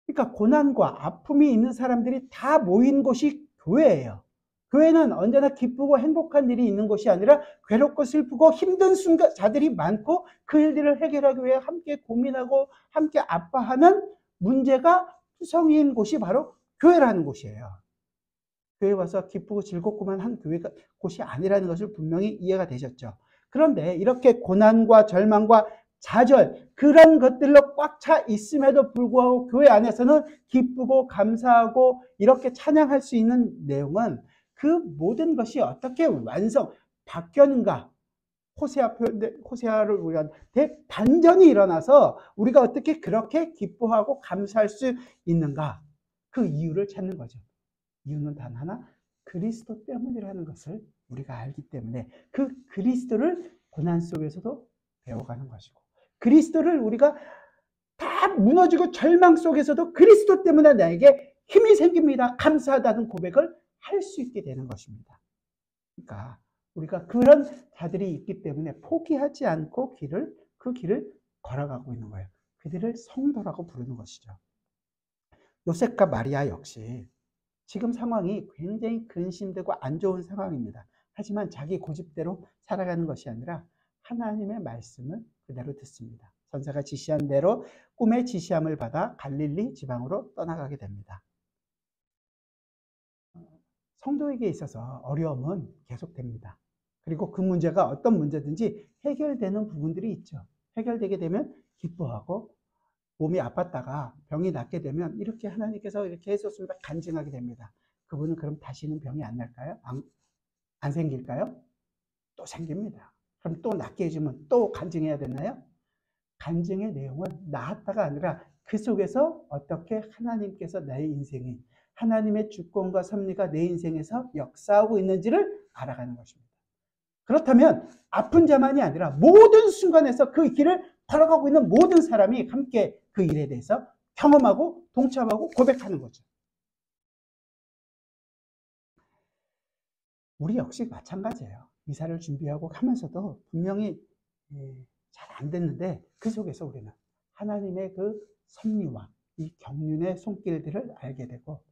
그러니까 고난과 아픔이 있는 사람들이 다 모인 곳이 교회예요. 교회는 언제나 기쁘고 행복한 일이 있는 곳이 아니라 괴롭고 슬프고 힘든 자들이 많고 그 일들을 해결하기 위해 함께 고민하고 함께 아파하는 문제가 투성이인 곳이 바로 교회라는 곳이에요. 교회 와서 기쁘고 즐겁고만 한 교회가 곳이 아니라는 것을 분명히 이해가 되셨죠. 그런데 이렇게 고난과 절망과 좌절, 그런 것들로 꽉 차 있음에도 불구하고 교회 안에서는 기쁘고 감사하고 이렇게 찬양할 수 있는 내용은 그 모든 것이 어떻게 바뀌었는가? 호세아를 우리가 대반전이 일어나서 우리가 어떻게 그렇게 기뻐하고 감사할 수 있는가? 그 이유를 찾는 거죠. 이유는 단 하나, 그리스도 때문이라는 것을 우리가 알기 때문에 그 그리스도를 고난 속에서도 배워가는 것이고, 그리스도를 우리가 다 무너지고 절망 속에서도 그리스도 때문에 나에게 힘이 생깁니다, 감사하다는 고백을 할 수 있게 되는 것입니다. 그러니까 우리가 그런 자들이 있기 때문에 포기하지 않고 그 길을 걸어가고 있는 거예요. 그들을 성도라고 부르는 것이죠. 요셉과 마리아 역시 지금 상황이 굉장히 근심되고 안 좋은 상황입니다. 하지만 자기 고집대로 살아가는 것이 아니라 하나님의 말씀을 그대로 듣습니다. 선사가 지시한 대로 꿈의 지시함을 받아 갈릴리 지방으로 떠나가게 됩니다. 성도에게 있어서 어려움은 계속됩니다. 그리고 그 문제가 어떤 문제든지 해결되는 부분들이 있죠. 해결되게 되면 기뻐하고, 몸이 아팠다가 병이 낫게 되면 이렇게 하나님께서 이렇게 해줬습니다, 간증하게 됩니다. 그분은 그럼 다시는 병이 안 날까요? 안 생길까요? 또 생깁니다. 그럼 또 낫게 해주면 또 간증해야 되나요? 간증의 내용은 나았다가 아니라 그 속에서 어떻게 하나님께서 나의 인생이, 하나님의 주권과 섭리가 내 인생에서 역사하고 있는지를 알아가는 것입니다. 그렇다면 아픈 자만이 아니라 모든 순간에서 그 길을 걸어가고 있는 모든 사람이 함께 그 일에 대해서 경험하고 동참하고 고백하는 거죠. 우리 역시 마찬가지예요. 이사를 준비하고 하면서도 분명히 잘 안 됐는데 그 속에서 우리는 하나님의 그 섭리와 이 경륜의 손길들을 알게 되고,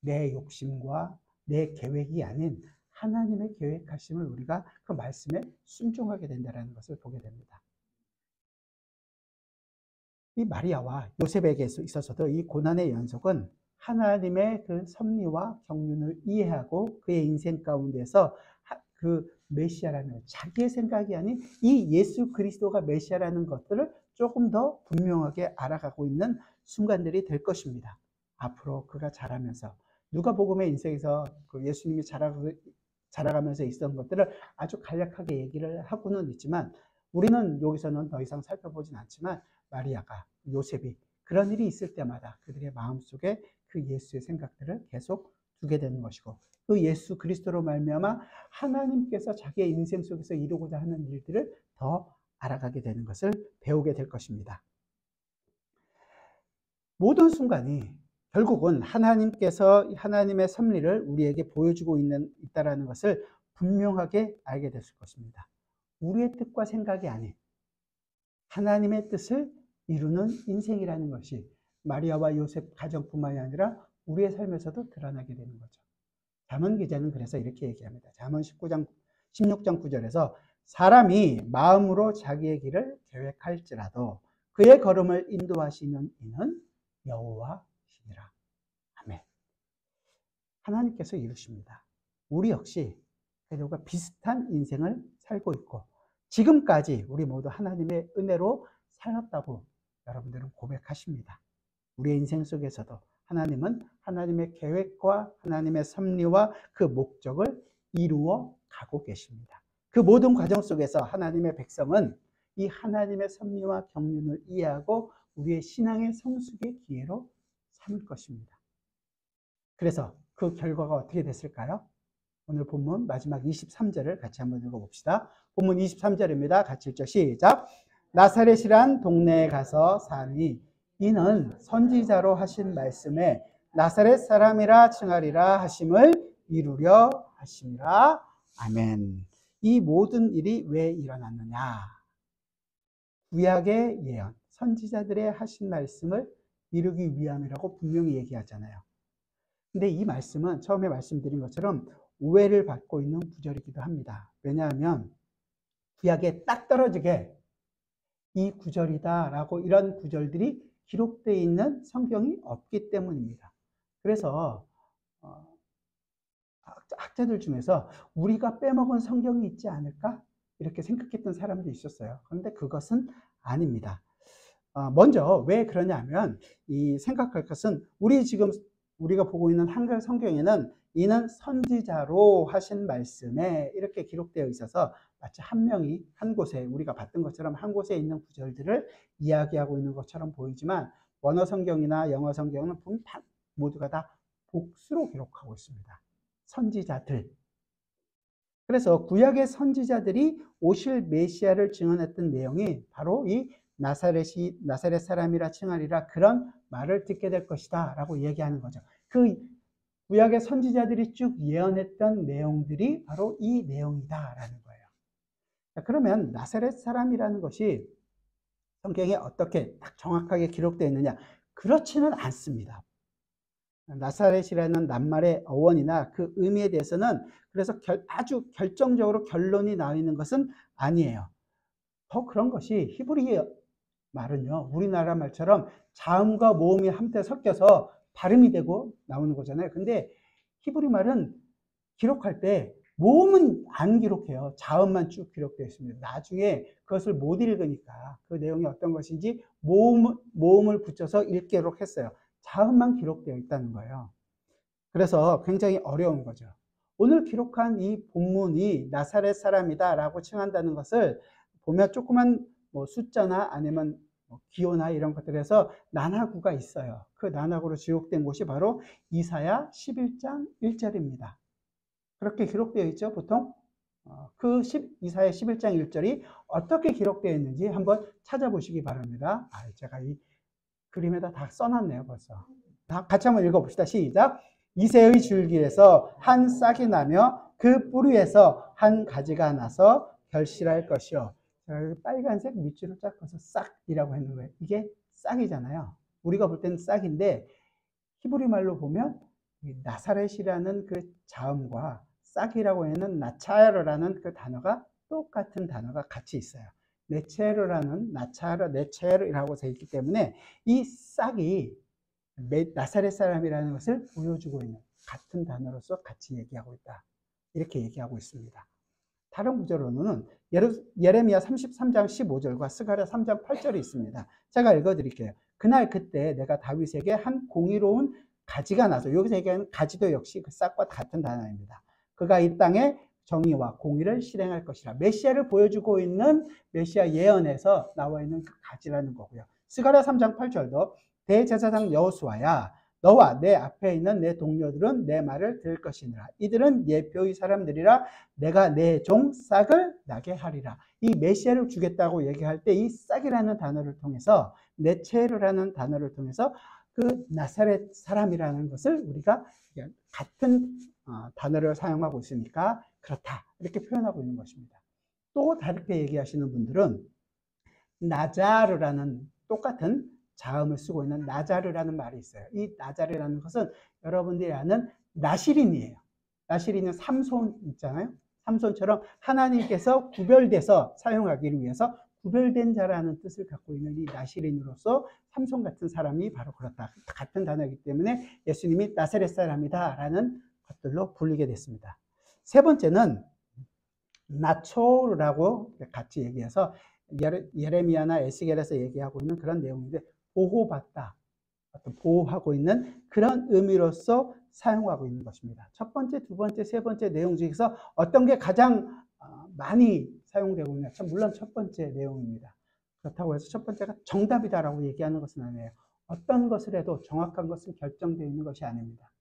내 욕심과 내 계획이 아닌 하나님의 계획하심을 우리가 그 말씀에 순종하게 된다는 것을 보게 됩니다. 이 마리아와 요셉에게 있어서도 이 고난의 연속은 하나님의 그 섭리와 경륜을 이해하고 그의 인생 가운데서 그 메시아라는, 자기의 생각이 아닌 이 예수 그리스도가 메시아라는 것들을 조금 더 분명하게 알아가고 있는 순간들이 될 것입니다. 앞으로 그가 자라면서 누가복음의 인생에서 그 예수님이 자라가면서 있었던 것들을 아주 간략하게 얘기를 하고는 있지만, 우리는 여기서는 더 이상 살펴보진 않지만 마리아가, 요셉이 그런 일이 있을 때마다 그들의 마음속에 그 예수의 생각들을 계속 두게 되는 것이고, 그 예수 그리스도로 말미암아 하나님께서 자기의 인생 속에서 이루고자 하는 일들을 더 알아가게 되는 것을 배우게 될 것입니다. 모든 순간이 결국은 하나님께서 하나님의 섭리를 우리에게 보여주고 있다는 것을 분명하게 알게 됐을 것입니다. 우리의 뜻과 생각이 아닌 하나님의 뜻을 이루는 인생이라는 것이 마리아와 요셉 가정뿐만이 아니라 우리의 삶에서도 드러나게 되는 거죠. 잠언 기자는 그래서 이렇게 얘기합니다. 잠언 16장 9절에서 사람이 마음으로 자기의 길을 계획할지라도 그의 걸음을 인도하시는 이는 여호와시니라. 아멘. 하나님께서 이루십니다. 우리 역시 그들과 비슷한 인생을 살고 있고 지금까지 우리 모두 하나님의 은혜로 살았다고 여러분들은 고백하십니다. 우리의 인생 속에서도 하나님은 하나님의 계획과 하나님의 섭리와 그 목적을 이루어 가고 계십니다. 그 모든 과정 속에서 하나님의 백성은 이 하나님의 섭리와 경륜을 이해하고 우리의 신앙의 성숙의 기회로 삼을 것입니다. 그래서 그 결과가 어떻게 됐을까요? 오늘 본문 마지막 23절을 같이 한번 읽어봅시다. 본문 23절입니다. 같이 읽죠. 시작. 나사렛이란 동네에 가서 사니 이는 선지자로 하신 말씀에 나사렛 사람이라 칭하리라 하심을 이루려 하심이라. 아멘. 이 모든 일이 왜 일어났느냐? 구약의 예언, 선지자들의 하신 말씀을 이루기 위함이라고 분명히 얘기하잖아요. 근데 이 말씀은 처음에 말씀드린 것처럼 오해를 받고 있는 구절이기도 합니다. 왜냐하면 구약에 딱 떨어지게 이 구절이다라고 이런 구절들이 기록되어 있는 성경이 없기 때문입니다. 그래서 학자들 중에서 우리가 빼먹은 성경이 있지 않을까? 이렇게 생각했던 사람도 있었어요. 그런데 그것은 아닙니다. 먼저 왜 그러냐면 이 생각할 것은 우리가 보고 있는 한글 성경에는 이는 선지자로 하신 말씀에 이렇게 기록되어 있어서 마치 한 명이 한 곳에 우리가 봤던 것처럼 한 곳에 있는 구절들을 이야기하고 있는 것처럼 보이지만 원어 성경이나 영어 성경은 모두가 다 복수로 기록하고 있습니다. 선지자들. 그래서 구약의 선지자들이 오실 메시아를 증언했던 내용이 바로 이 나사렛 사람이라 칭하리라 그런 말을 듣게 될 것이다 라고 얘기하는 거죠. 그 구약의 선지자들이 쭉 예언했던 내용들이 바로 이 내용이다 라는 거예요. 자, 그러면 나사렛 사람이라는 것이 성경에 어떻게 딱 정확하게 기록되어 있느냐? 그렇지는 않습니다. 나사렛이라는 낱말의 어원이나 그 의미에 대해서는 그래서 아주 결정적으로 결론이 나와 있는 것은 아니에요. 더 그런 것이 히브리 말은요, 우리나라 말처럼 자음과 모음이 한때 섞여서 발음이 되고 나오는 거잖아요. 근데 히브리 말은 기록할 때 모음은 안 기록해요. 자음만 쭉 기록되어 있습니다. 나중에 그것을 못 읽으니까 그 내용이 어떤 것인지 모음을 붙여서 읽도록 했어요. 자음만 기록되어 있다는 거예요. 그래서 굉장히 어려운 거죠. 오늘 기록한 이 본문이 나사렛 사람이다 라고 칭한다는 것을 보면 조그만 숫자나 아니면 기호나 이런 것들에서 난하구가 있어요. 그 난하구로 지목된 곳이 바로 이사야 11장 1절입니다. 그렇게 기록되어 있죠, 보통? 이사야 11장 1절이 어떻게 기록되어 있는지 한번 찾아보시기 바랍니다. 제가 이 그림에다 다 써놨네요, 벌써. 같이 한번 읽어봅시다. 시작. 이새의 줄기에서 한 싹이 나며 그 뿌리에서 한 가지가 나서 결실할 것이요. 빨간색 밑줄을 쫙 그어서 싹이라고 했는 거예요. 이게 싹이잖아요. 우리가 볼 때는 싹인데 히브리 말로 보면 나사렛이라는 그 자음과 싹이라고 하는 나차르라는 그 단어가 똑같은 단어가 같이 있어요. 네체르라는 네체르라고 되어 있기 때문에 이 싹이 나사렛 사람이라는 것을 보여주고 있는 같은 단어로서 같이 얘기하고 있다. 이렇게 얘기하고 있습니다. 다른 구절로는 예레미야 33장 15절과 스가랴 3장 8절이 있습니다. 제가 읽어드릴게요. 그날 그때 내가 다윗에게 한 공의로운 가지가 나서, 여기서 얘기하는 가지도 역시 그 싹과 같은 단어입니다. 그가 이 땅에 정의와 공의를 실행할 것이라. 메시아를 보여주고 있는 메시아 예언에서 나와 있는 그 가지라는 거고요. 스가랴 3장 8절도 대제사장 여호수아야, 너와 내 앞에 있는 내 동료들은 내 말을 들을 것이니라. 이들은 예표의 사람들이라. 내가 내 종 싹을 나게 하리라. 이 메시아를 주겠다고 얘기할 때 이 싹이라는 단어를 통해서, 네체르라는 단어를 통해서 그 나사렛 사람이라는 것을 우리가 같은 단어를 사용하고 있으니까 그렇다, 이렇게 표현하고 있는 것입니다. 또 다르게 얘기하시는 분들은 나자르라는 똑같은 자음을 쓰고 있는 나자르라는 말이 있어요. 이 나자르라는 것은 여러분들이 아는 나시린이에요. 나시린은 삼손 있잖아요. 삼손처럼 하나님께서 구별돼서 사용하기를 위해서 구별된 자라는 뜻을 갖고 있는 이 나시린으로서 삼손 같은 사람이 바로 그렇다. 같은 단어이기 때문에 예수님이 나사렛 사람이다 라는 것들로 불리게 됐습니다. 세 번째는 나초라고 같이 얘기해서 예레미야나 에스겔에서 얘기하고 있는 그런 내용인데, 보호받다, 어떤 보호하고 있는 그런 의미로서 사용하고 있는 것입니다. 첫 번째, 두 번째, 세 번째 내용 중에서 어떤 게 가장 많이 사용되고 있냐? 물론 첫 번째 내용입니다. 그렇다고 해서 첫 번째가 정답이다라고 얘기하는 것은 아니에요. 어떤 것을 해도 정확한 것은 결정되어 있는 것이 아닙니다.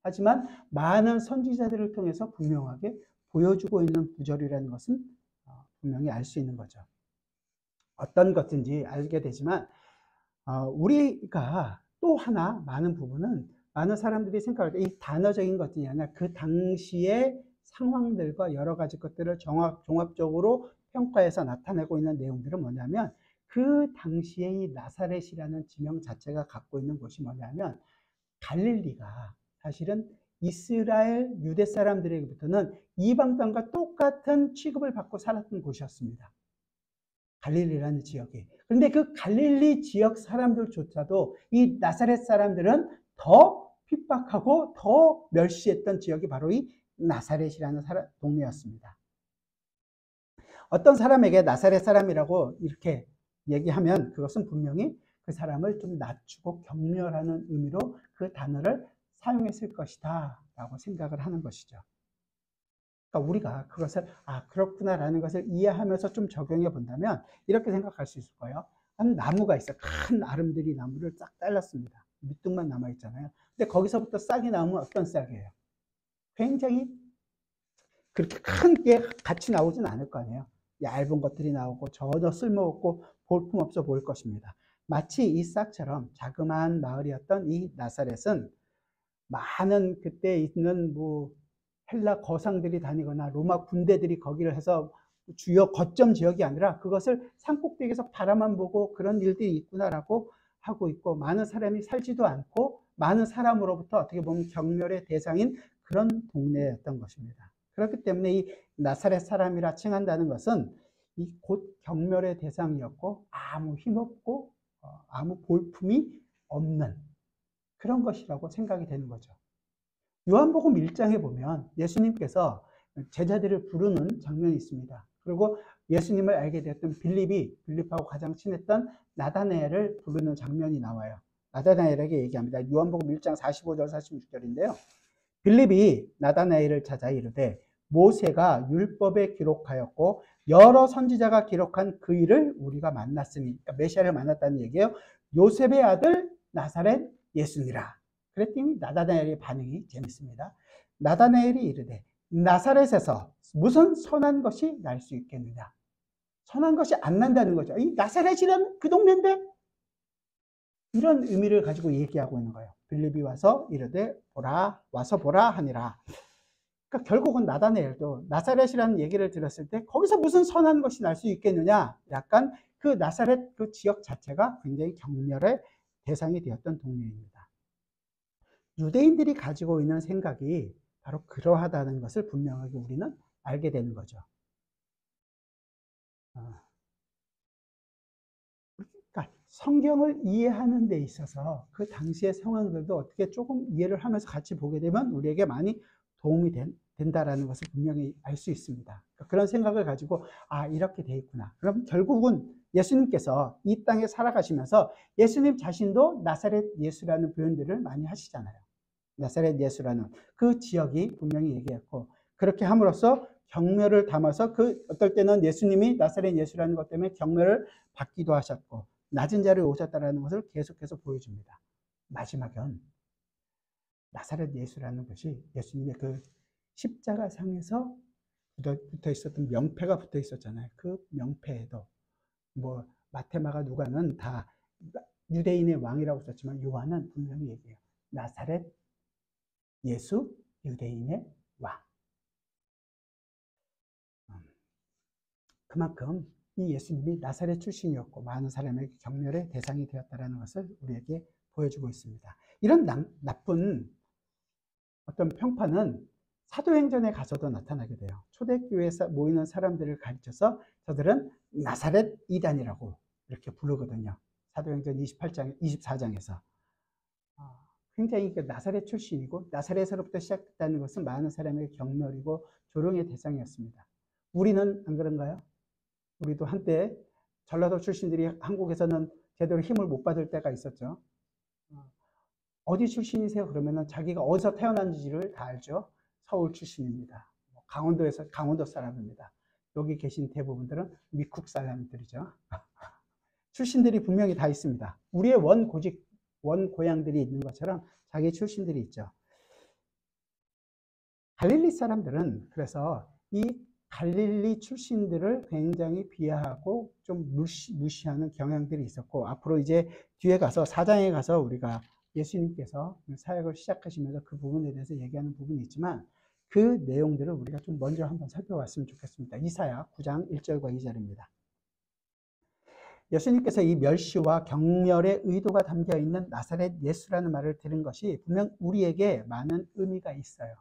하지만 많은 선지자들을 통해서 분명하게 보여주고 있는 구절이라는 것은 분명히 알 수 있는 거죠. 어떤 것인지 알게 되지만 우리가 또 하나 많은 부분은 많은 사람들이 생각할 때 이 단어적인 것들이 아니라 그 당시의 상황들과 여러 가지 것들을 종합적으로 평가해서 나타내고 있는 내용들은 뭐냐면 그 당시에 이 나사렛이라는 지명 자체가 갖고 있는 것이 뭐냐면 갈릴리가 사실은 이스라엘 유대 사람들에게부터는 이방 땅과 똑같은 취급을 받고 살았던 곳이었습니다. 갈릴리라는 지역이. 그런데 그 갈릴리 지역 사람들조차도 이 나사렛 사람들은 더 핍박하고 더 멸시했던 지역이 바로 이 나사렛이라는 동네였습니다. 어떤 사람에게 나사렛 사람이라고 이렇게 얘기하면 그것은 분명히 그 사람을 좀 낮추고 경멸하는 의미로 그 단어를 사용했을 것이다 라고 생각을 하는 것이죠. 그러니까 우리가 그것을 그렇구나라는 것을 이해하면서 좀 적용해 본다면 이렇게 생각할 수 있을 거예요. 한 나무가 있어요. 큰 아름드리 나무를 싹 잘랐습니다. 밑둥만 남아 있잖아요. 근데 거기서부터 싹이 나오면 어떤 싹이에요? 굉장히 그렇게 큰 게 같이 나오진 않을 거 아니에요. 얇은 것들이 나오고 전혀 쓸모없고 볼품없어 보일 것입니다. 마치 이 싹처럼 자그마한 마을이었던 이 나사렛은 많은 그때 있는 헬라 거상들이 다니거나 로마 군대들이 거기를 해서 주요 거점 지역이 아니라 그것을 산꼭대기에서 바라만 보고 그런 일들이 있구나라고 하고 있고, 많은 사람이 살지도 않고 많은 사람으로부터 어떻게 보면 경멸의 대상인 그런 동네였던 것입니다. 그렇기 때문에 이 나사렛 사람이라 칭한다는 것은 이 곧 경멸의 대상이었고 아무 힘없고 아무 볼품이 없는 그런 것이라고 생각이 되는 거죠. 요한복음 1장에 보면 예수님께서 제자들을 부르는 장면이 있습니다. 그리고 예수님을 알게 되었던 빌립하고 가장 친했던 나다나엘을 부르는 장면이 나와요. 나다나엘에게 얘기합니다. 요한복음 1장 45절 46절인데요. 빌립이 나다나엘을 찾아 이르되 모세가 율법에 기록하였고 여러 선지자가 기록한 그 일을 우리가 만났으니, 그러니까 메시아를 만났다는 얘기예요. 요셉의 아들 나사렛 예수니라. 그랬더니 나다나엘의 반응이 재밌습니다. 나다나엘이 이르되 나사렛에서 무슨 선한 것이 날 수 있겠느냐. 선한 것이 안 난다는 거죠. 이 나사렛이란 그 동네인데, 이런 의미를 가지고 얘기하고 있는 거예요. 빌립이 와서 이르되 와서 보라 하니라. 그러니까 결국은 나다나엘도 나사렛이라는 얘기를 들었을 때 거기서 무슨 선한 것이 날 수 있겠느냐. 약간 그 나사렛 그 지역 자체가 굉장히 경멸의 대상이 되었던 동네입니다. 유대인들이 가지고 있는 생각이 바로 그러하다는 것을 분명하게 우리는 알게 되는 거죠. 그러니까 성경을 이해하는 데 있어서 그 당시의 상황들도 어떻게 조금 이해를 하면서 같이 보게 되면 우리에게 많이 도움이 된다라는 것을 분명히 알 수 있습니다. 그런 생각을 가지고 이렇게 돼 있구나. 그럼 결국은 예수님께서 이 땅에 살아가시면서 예수님 자신도 나사렛 예수라는 표현들을 많이 하시잖아요. 나사렛 예수라는 그 지역이 분명히 얘기했고, 그렇게 함으로써 경멸을 담아서 어떨 때는 예수님이 나사렛 예수라는 것 때문에 경멸을 받기도 하셨고 낮은 자리에 오셨다는 것을 계속해서 보여줍니다. 마지막은 나사렛 예수라는 것이 예수님의 그 십자가상에서 붙어 있었던 명패가 붙어 있었잖아요. 그 명패에도 마테마가 누가는 다 유대인의 왕이라고 썼지만 요한은 분명히 얘기해요. 나사렛 예수 유대인의 왕. 그만큼 이 예수님이 나사렛 출신이었고 많은 사람에게 경멸의 대상이 되었다는 것을 우리에게 보여주고 있습니다. 이런 나쁜 어떤 평판은 사도행전에 가서도 나타나게 돼요. 초대교회에서 모이는 사람들을 가르쳐서 저들은 나사렛 이단이라고 이렇게 부르거든요. 사도행전 24장에서. 굉장히 나사렛 출신이고 나사렛으로부터 시작됐다는 것은 많은 사람에게 경멸이고 조롱의 대상이었습니다. 우리는 안 그런가요? 우리도 한때 전라도 출신들이 한국에서는 제대로 힘을 못 받을 때가 있었죠. 어디 출신이세요? 그러면은 자기가 어디서 태어난지를 다 알죠. 서울 출신입니다. 강원도에서 강원도 사람입니다. 여기 계신 대부분들은 미국 사람들이죠. 출신들이 분명히 다 있습니다. 우리의 원 고향들이 있는 것처럼 자기 출신들이 있죠. 갈릴리 사람들은 그래서 이 갈릴리 출신들을 굉장히 비하하고 좀 무시하는 경향들이 있었고, 앞으로 이제 뒤에 가서 4장에 가서 우리가 예수님께서 사역을 시작하시면서 그 부분에 대해서 얘기하는 부분이 있지만, 그 내용들을 우리가 좀 먼저 한번 살펴봤으면 좋겠습니다. 이사야 9장 1절과 2절입니다. 예수님께서 이 멸시와 경멸의 의도가 담겨 있는 나사렛 예수라는 말을 들은 것이 분명 우리에게 많은 의미가 있어요.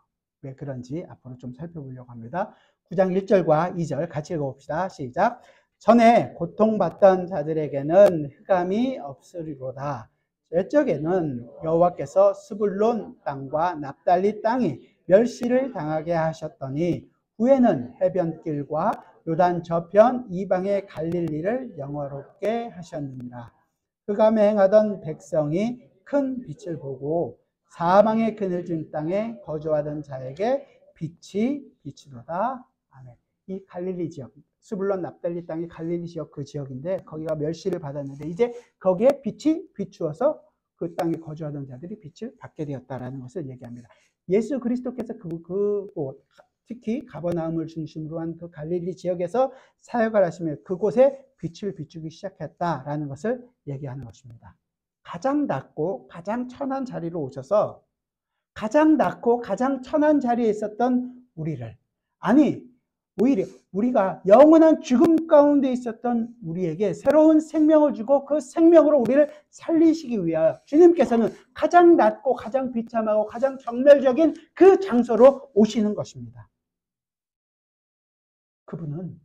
왜 그런지 앞으로 좀 살펴보려고 합니다. 9장 1절과 2절 같이 읽어봅시다. 시작. 전에 고통받던 자들에게는 흑암이 없으리로다. 옛적에는 여호와께서 스불론 땅과 납달리 땅이 멸시를 당하게 하셨더니 후에는 해변길과 요단 저편 이방의 갈릴리를 영화롭게 하셨느니라. 흑암에 행하던 백성이 큰 빛을 보고 사망의 그늘진 땅에 거주하던 자에게 빛이 비치도다. 아멘. 이 갈릴리 지역, 스불론 납달리 땅이 갈릴리 지역 그 지역인데 거기가 멸시를 받았는데 이제 거기에 빛이 비추어서 그 땅에 거주하던 자들이 빛을 받게 되었다라는 것을 얘기합니다. 예수 그리스도께서 특히 가버나움을 중심으로 한 그 갈릴리 지역에서 사역을 하시며 그곳에 빛을 비추기 시작했다라는 것을 얘기하는 것입니다. 가장 낮고 가장 천한 자리로 오셔서 가장 낮고 가장 천한 자리에 있었던 우리를, 아니 오히려 우리가 영원한 죽음 가운데 있었던 우리에게 새로운 생명을 주고 그 생명으로 우리를 살리시기 위하여 주님께서는 가장 낮고 가장 비참하고 가장 경멸적인 그 장소로 오시는 것입니다. 그분은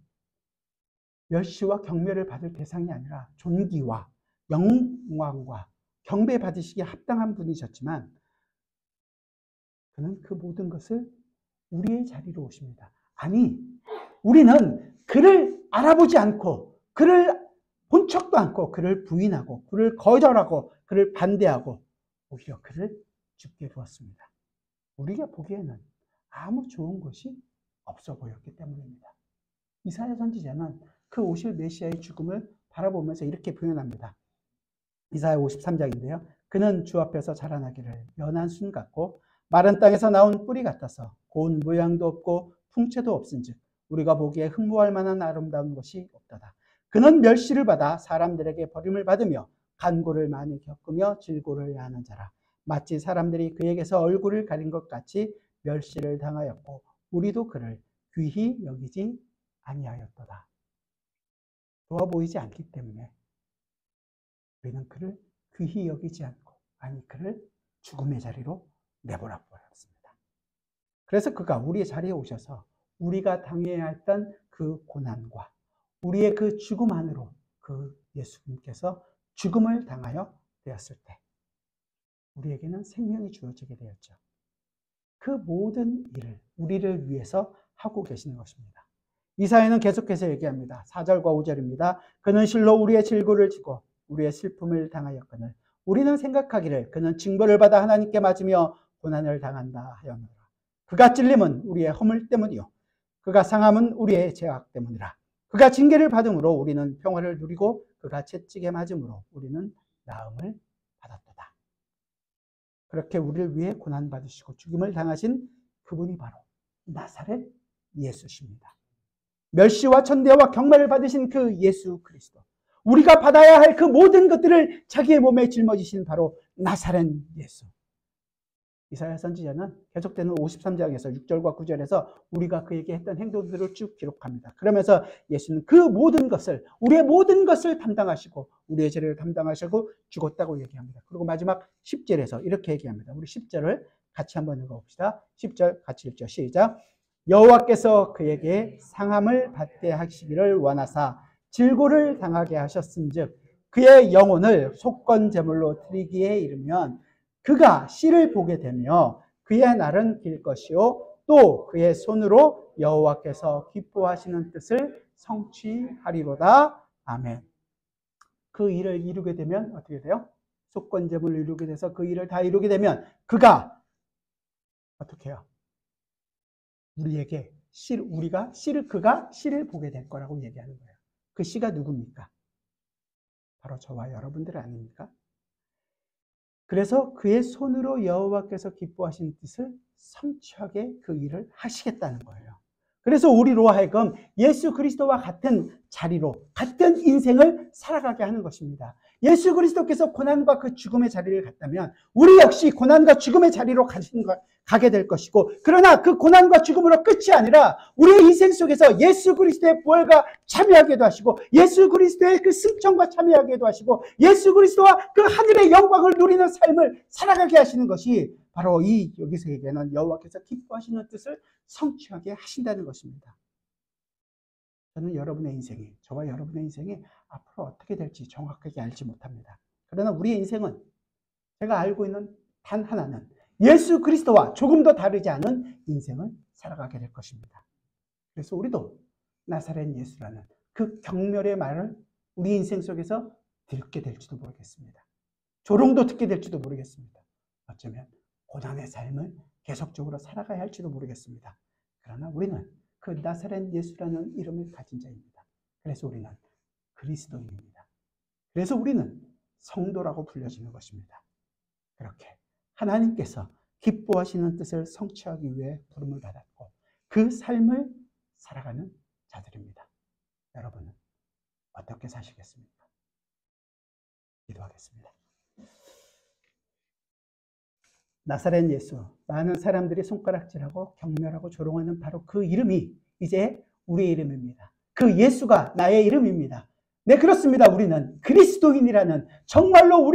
멸시와 경멸을 받을 대상이 아니라 존귀와 영광과 경배받으시기에 합당한 분이셨지만 그는 그 모든 것을 우리의 자리로 오십니다. 아니, 우리는 그를 알아보지 않고 그를 본 척도 않고 그를 부인하고 그를 거절하고 그를 반대하고 오히려 그를 죽게 두었습니다. 우리가 보기에는 아무 좋은 것이 없어 보였기 때문입니다. 이사야 선지자는 그 오실 메시아의 죽음을 바라보면서 이렇게 표현합니다. 이사야 53장인데요. 그는 주 앞에서 자라나기를 연한 순 같고 마른 땅에서 나온 뿌리 같아서 고운 모양도 없고 풍채도 없은즉 우리가 보기에 흠모할 만한 아름다운 것이 없도다. 그는 멸시를 받아 사람들에게 버림을 받으며 간고를 많이 겪으며 질고를 하는 자라. 마치 사람들이 그에게서 얼굴을 가린 것 같이 멸시를 당하였고 우리도 그를 귀히 여기지 아니하였도다. 좋아 보이지 않기 때문에 우리는 그를 귀히 여기지 않고, 아니 그를 죽음의 자리로 내버려 버렸습니다. 그래서 그가 우리의 자리에 오셔서 우리가 당해야 했던 그 고난과 우리의 그 죽음 안으로 그 예수님께서 죽음을 당하여 되었을 때 우리에게는 생명이 주어지게 되었죠. 그 모든 일을 우리를 위해서 하고 계시는 것입니다. 이사야는 계속해서 얘기합니다. 4절과 5절입니다. 그는 실로 우리의 질고를 지고 우리의 슬픔을 당하였거늘 우리는 생각하기를 그는 징벌을 받아 하나님께 맞으며 고난을 당한다 하였노라. 그가 찔림은 우리의 허물 때문이요 그가 상함은 우리의 죄악 때문이라. 그가 징계를 받음으로 우리는 평화를 누리고 그가 채찍에 맞음으로 우리는 나음을 받았도다. 그렇게 우리를 위해 고난받으시고 죽임을 당하신 그분이 바로 나사렛 예수십니다. 멸시와 천대와 경멸을 받으신 그 예수 그리스도, 우리가 받아야 할 그 모든 것들을 자기의 몸에 짊어지신 바로 나사렛 예수. 이사야 선지자는 계속되는 53장에서 6절과 9절에서 우리가 그에게 했던 행동들을 쭉 기록합니다. 그러면서 예수는 그 모든 것을, 우리의 모든 것을 담당하시고 우리의 죄를 담당하시고 죽었다고 얘기합니다. 그리고 마지막 10절에서 이렇게 얘기합니다. 우리 10절을 같이 한번 읽어봅시다. 10절 같이 읽죠. 시작. 여호와께서 그에게 상함을 받게 하시기를 원하사 질고를 당하게 하셨은즉 그의 영혼을 속건 제물로 드리기에 이르면 그가 씨를 보게 되며 그의 날은 길 것이요 또 그의 손으로 여호와께서 기뻐하시는 뜻을 성취하리로다. 아멘. 그 일을 이루게 되면 어떻게 돼요? 속건 제물을 이루게 돼서 그 일을 다 이루게 되면 그가 어떻게 해요? 우리에게 그가 씨를 보게 될 거라고 얘기하는 거예요. 그 씨가 누굽니까? 바로 저와 여러분들 아닙니까? 그래서 그의 손으로 여호와께서 기뻐하신 뜻을 성취하게 그 일을 하시겠다는 거예요. 그래서 우리로 하여금 예수 그리스도와 같은 자리로, 같은 인생을 살아가게 하는 것입니다. 예수 그리스도께서 고난과 그 죽음의 자리를 갔다면 우리 역시 고난과 죽음의 자리로 가게 될 것이고, 그러나 그 고난과 죽음으로 끝이 아니라 우리의 인생 속에서 예수 그리스도의 부활과 참여하게도 하시고, 예수 그리스도의 그 승천과 참여하게도 하시고, 예수 그리스도와 그 하늘의 영광을 누리는 삶을 살아가게 하시는 것이 바로 이 여기서 얘기하는 여호와께서 기뻐하시는 뜻을 성취하게 하신다는 것입니다. 저는 여러분의 인생이, 저와 여러분의 인생이 앞으로 어떻게 될지 정확하게 알지 못합니다. 그러나 우리의 인생은 제가 알고 있는 단 하나는 예수 그리스도와 조금 더 다르지 않은 인생을 살아가게 될 것입니다. 그래서 우리도 나사렛 예수라는 그 경멸의 말을 우리 인생 속에서 듣게 될지도 모르겠습니다. 조롱도 듣게 될지도 모르겠습니다. 어쩌면 고난의 삶을 계속적으로 살아가야 할지도 모르겠습니다. 그러나 우리는 그 나사렛 예수라는 이름을 가진 자입니다. 그래서 우리는 그리스도인입니다. 그래서 우리는 성도라고 불려지는 것입니다. 그렇게 하나님께서 기뻐하시는 뜻을 성취하기 위해 부름을 받았고 그 삶을 살아가는 자들입니다. 여러분은 어떻게 사시겠습니까? 기도하겠습니다. 나사렛 예수, 많은 사람들이 손가락질하고 경멸하고 조롱하는 바로 그 이름이 이제 우리의 이름입니다. 그 예수가 나의 이름입니다. 네, 그렇습니다. 우리는 그리스도인이라는 정말로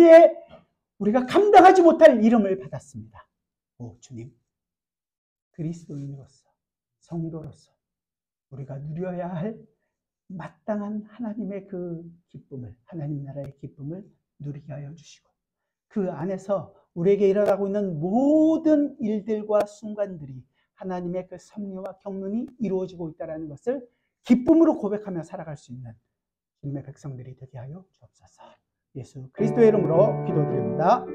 우리가 감당하지 못할 이름을 받았습니다. 오, 주님, 그리스도인으로서, 성도로서 우리가 누려야 할 마땅한 하나님의 그 기쁨을, 하나님 나라의 기쁨을 누리게 하여 주시고, 그 안에서 우리에게 일어나고 있는 모든 일들과 순간들이 하나님의 그 섭리와 경륜이 이루어지고 있다는 것을 기쁨으로 고백하며 살아갈 수 있는 주님의 백성들이 되게 하여 주옵소서. 예수 그리스도의 이름으로 기도드립니다.